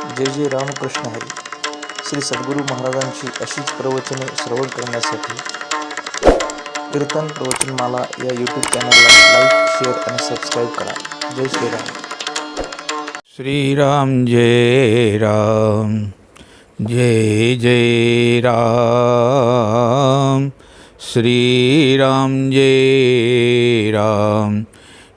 जय जय रामकृष्ण हरी. श्री सद्गुरू महाराजांची अशीच प्रवचने श्रवण करण्यासाठी कीर्तन प्रवचनमाला या यूट्यूब चॅनलला लाईक, शेअर आणि सबस्क्राईब करा. जय श्रीराम. श्रीराम जय राम, जय जय राम. श्रीराम जय राम,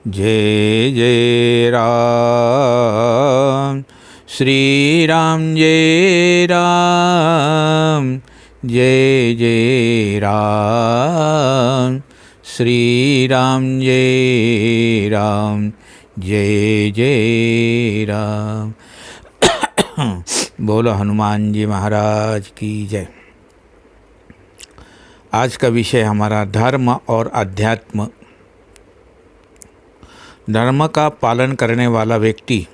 जय जय राम. श्रीराम जय राम, जय जय राम. श्रीराम जय राम, जय जय राम. बोलो हनुमान जी महाराज की जय. आज का विषय हमारा धर्म और अध्यात्म. धर्म का पालन करने वाला व्यक्ति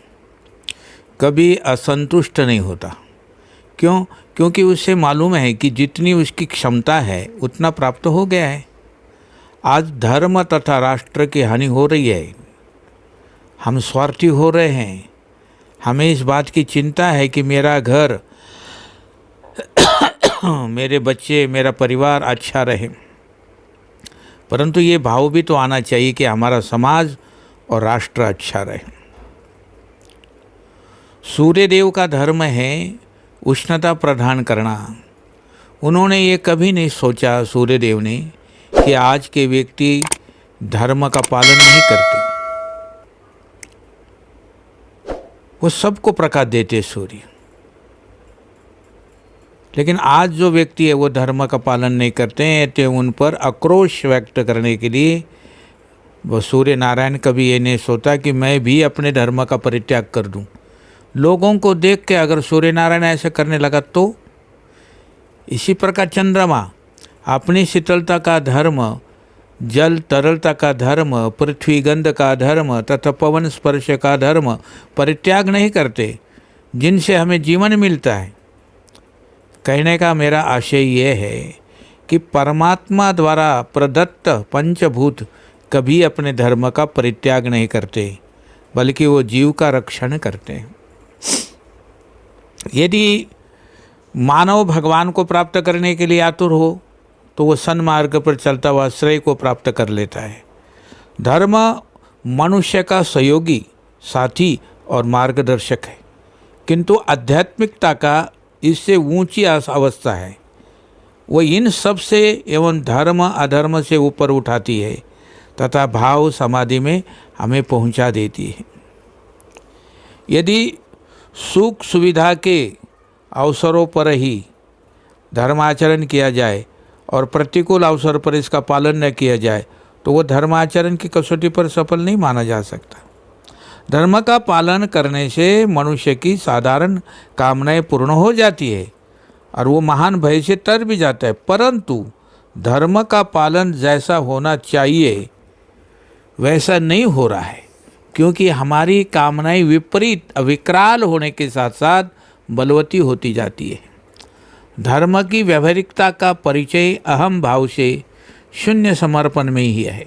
कभी असंतुष्ट नहीं होता. क्यों? क्योंकि उसे मालूम है कि जितनी उसकी क्षमता है उतना प्राप्त हो गया है. आज धर्म तथा राष्ट्र की हानि हो रही है. हम स्वार्थी हो रहे हैं. हमें इस बात की चिंता है कि मेरा घर, मेरे बच्चे, मेरा परिवार अच्छा रहे. परंतु ये भाव भी तो आना चाहिए कि हमारा समाज और राष्ट्र अच्छा रहे. सूर्य देव का धर्म है उष्णता प्रदान करना. उन्होंने ये कभी नहीं सोचा, सूर्य देव ने, कि आज के व्यक्ति धर्म का पालन नहीं करते. वो सबको प्रकाश देते सूर्य. लेकिन आज जो व्यक्ति है वो धर्म का पालन नहीं करते हैं, तो उन पर आक्रोश व्यक्त करने के लिए वो सूर्य नारायण कभी ये नहीं सोचा कि मैं भी अपने धर्म का परित्याग कर दूं. लोगों को देख के अगर सूर्य नारायण ऐसे करने लगा तो इसी प्रकार चंद्रमा अपनी शीतलता का धर्म, जल तरलता का धर्म, पृथ्वी गंध का धर्म तथा पवन स्पर्श का धर्म परित्याग नहीं करते, जिनसे हमें जीवन मिलता है. कहने का मेरा आशय ये है कि परमात्मा द्वारा प्रदत्त पंचभूत कभी अपने धर्म का परित्याग नहीं करते, बल्कि वो जीव का रक्षण करते हैं. यदि मानव भगवान को प्राप्त करने के लिए आतुर हो तो वो सन्मार्ग पर चलता हुआ श्रेय को प्राप्त कर लेता है. धर्म मनुष्य का सहयोगी, साथी और मार्गदर्शक है, किंतु आध्यात्मिकता का इससे ऊंची अवस्था है. वो इन सब से एवं धर्म अधर्म से ऊपर उठाती है तथा भाव समाधि में हमें पहुंचा देती है. यदि सुख सुविधा के अवसरों पर ही धर्माचरण किया जाए और प्रतिकूल अवसर पर इसका पालन न किया जाए तो वो धर्माचरण की कसौटी पर सफल नहीं माना जा सकता. धर्म का पालन करने से मनुष्य की साधारण कामनाएं पूर्ण हो जाती है और वो महान भय से तर भी जाता है. परंतु धर्म का पालन जैसा होना चाहिए वैसा नहीं हो रहा है, क्योंकि हमारी कामनाएं विपरीत विकराल होने के साथ साथ बलवती होती जाती है. धर्म की व्यावहारिकता का परिचय अहम भाव से शून्य समर्पण में ही है.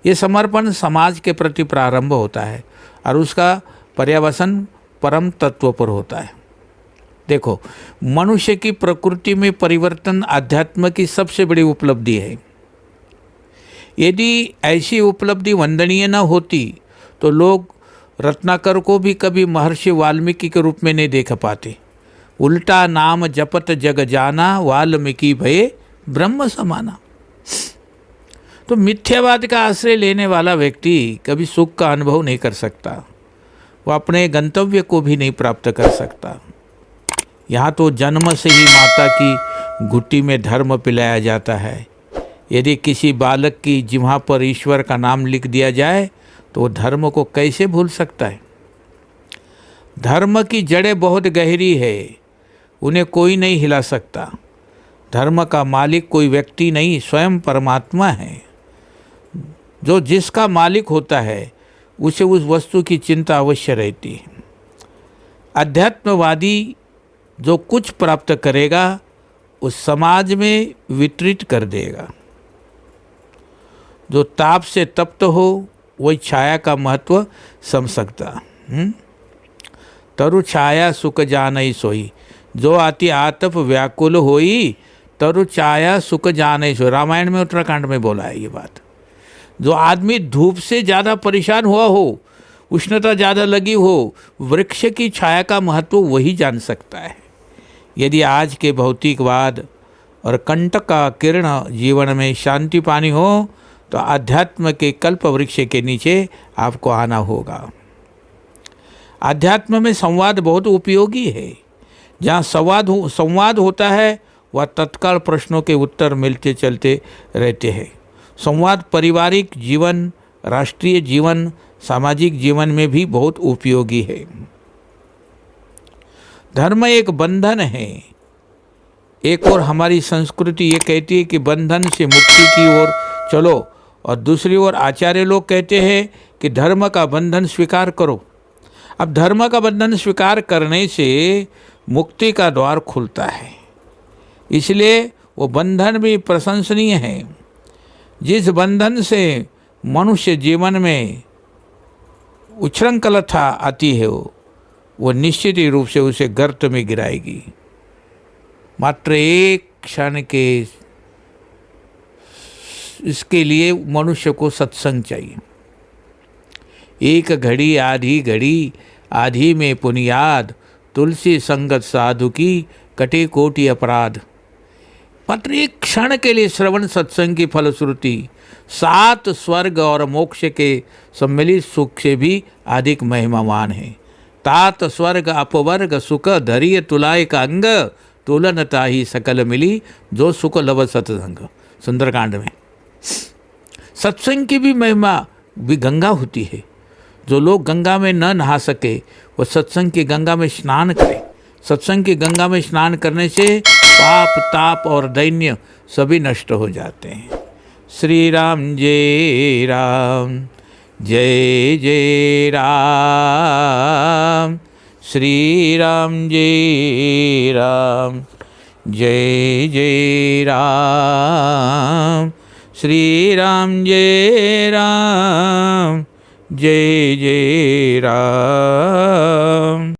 ये समर्पण समाज के प्रति प्रारंभ होता है और उसका पर्यवसन परम तत्व पर होता है. देखो, मनुष्य की प्रकृति में परिवर्तन अध्यात्म की सबसे बड़ी उपलब्धि है. यदि ऐसी उपलब्धि वंदनीय न होती तो लोग रत्नाकर को भी कभी महर्षि वाल्मीकि के रूप में नहीं देख पाते. उल्टा नाम जपत जग जाना, वाल्मीकि भये ब्रह्म समाना. तो मिथ्यावाद का आश्रय लेने वाला व्यक्ति कभी सुख का अनुभव नहीं कर सकता. वो अपने गंतव्य को भी नहीं प्राप्त कर सकता. यहाँ तो जन्म से ही माता की घुट्टी में धर्म पिलाया जाता है. यदि किसी बालक की जिह्वा पर ईश्वर का नाम लिख दिया जाए तो वो धर्म को कैसे भूल सकता है. धर्म की जड़ें बहुत गहरी है, उन्हें कोई नहीं हिला सकता. धर्म का मालिक कोई व्यक्ति नहीं, स्वयं परमात्मा है. जो जिसका मालिक होता है उसे उस वस्तु की चिंता अवश्य रहती है. अध्यात्मवादी जो कुछ प्राप्त करेगा उस समाज में वितरित कर देगा. जो ताप से तप्त हो वही छाया का महत्व समझ सकता. तरु छाया सुख जानई सोई। जो अति आतप व्याकुल होई, तरु छाया सुख जानई सोई। रामायण में उत्तराखंड में बोला है ये बात। जो आदमी धूप से ज़्यादा परेशान हुआ हो, उष्णता ज़्यादा लगी हो, वृक्ष की छाया का महत्व वही जान सकता है। यदि आज के भौतिकवाद और कंटक का किरण जीवन में शांति पानी हो, तो आध्यात्म के कल्प वृक्ष के नीचे आपको आना होगा। आध्यात्म में संवाद बहुत उपयोगी है। जहाँ संवाद होता है, वह तत्काल प्रश्नों के उत्तर मिलते चलते रहते हैं। संवाद पारिवारिक जीवन, राष्ट्रीय जीवन, सामाजिक जीवन में भी बहुत उपयोगी है। धर्म एक बंधन है। एक और हमारी संस्कृति ये कहती है कि बंधन से मुक्ति की ओर चलो, और दूसरी ओर आचार्य लोग कहते हैं कि धर्म का बंधन स्वीकार करो। अब धर्म का बंधन स्वीकार करने से मुक्ति का द्वार खुलता है, इसलिए वो बंधन भी प्रशंसनीय है। जिस बंधन से मनुष्य जीवन में उच्छृंखलता आती है, वो निश्चित ही रूप से उसे गर्त में गिराएगी। मात्र एक क्षण के इसके लिए मनुष्य को सत्संग चाहिए। एक घड़ी आधी घड़ी, आधी में पुनियाद, तुलसी संगत साधु की कटे कोटि अपराध। मात्र एक क्षण के लिए श्रवण सत्संग की फलश्रुति 7 स्वर्ग और मोक्ष के सम्मिलित सुख से भी अधिक महिमावान है। तात स्वर्ग अपवर्ग सुख धैर्य तुलाय का अंग, तुलन ताही सकल मिली, जो सुख लव सत्संग। सुंदरकांड में सत्संग की भी महिमा भी गंगा होती है। जो लोग गंगा में न नहा सके, वो सत्संग की गंगा में स्नान करें। सत्संग की गंगा में स्नान करने से पाप, ताप और दैन्य सभी नष्ट हो जाते हैं। श्री राम जय राम, जय जय राम। श्री राम जय राम, जय जय राम। श्री राम जय राम, जय जय राम।